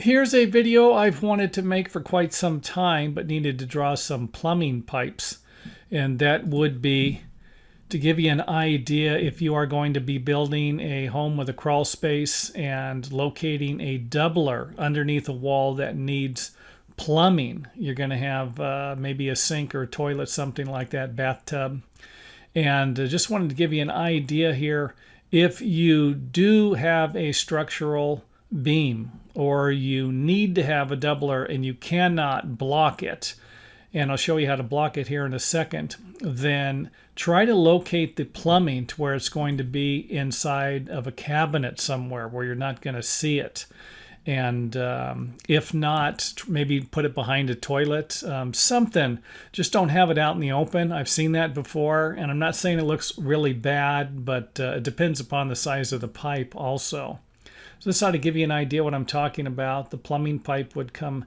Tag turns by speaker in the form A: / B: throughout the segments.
A: Here's a video I've wanted to make for quite some time, but needed to draw some plumbing pipes. And that would be to give you an idea if you are going to be building a home with a crawl space and locating a doubler underneath a wall that needs plumbing. You're going to have maybe a sink or a toilet, something like that, bathtub. And just wanted to give you an idea here. If you do have a structural beam or you need to have a doubler and you cannot block it, and I'll show you how to block it here in a second, then try to locate the plumbing to where it's going to be inside of a cabinet somewhere where you're not going to see it. And if not, maybe put it behind a toilet, something. Just don't have it out in the open. I've seen that before, and I'm not saying it looks really bad, but it depends upon the size of the pipe also. So this ought to give you an idea what I'm talking about. The plumbing pipe would come,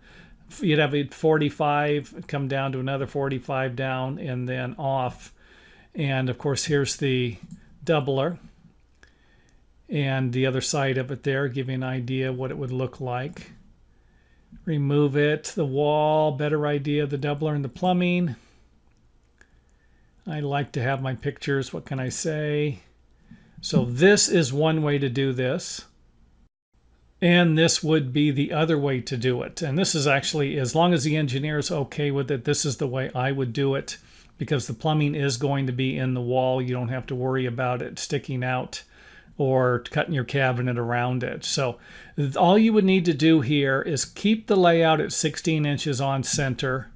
A: you'd have a 45, come down to another 45 down, and then off. And of course, here's the doubler. And the other side of it there, give you an idea what it would look like. Remove it, the wall, better idea of the doubler and the plumbing. I like to have my pictures, what can I say? So this is one way to do this. And this would be the other way to do it. And this is actually, as long as the engineer is okay with it, this is the way I would do it, because the plumbing is going to be in the wall. You don't have to worry about it sticking out or cutting your cabinet around it. So all you would need to do here is keep the layout at 16 inches on center,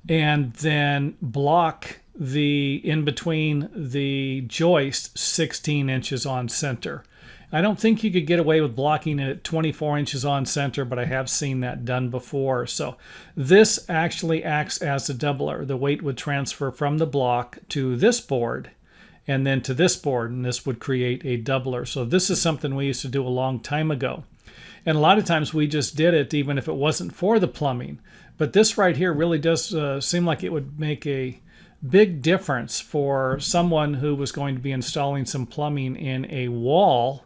A: and then block the in between the joist 16 inches on center. I don't think you could get away with blocking it at 24 inches on center, but I have seen that done before. So this actually acts as a doubler. The weight would transfer from the block to this board and then to this board, and this would create a doubler. So this is something we used to do a long time ago. And a lot of times we just did it even if it wasn't for the plumbing. But this right here really does seem like it would make a big difference for someone who was going to be installing some plumbing in a wall,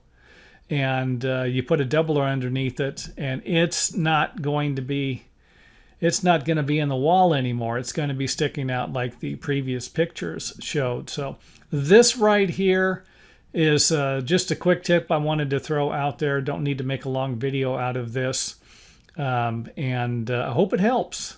A: and you put a doubler underneath it, and it's not going to be in the wall anymore. It's going to be sticking out like the previous pictures showed. So this right here is just a quick tip I wanted to throw out there. Don't need to make a long video out of this. I hope it helps.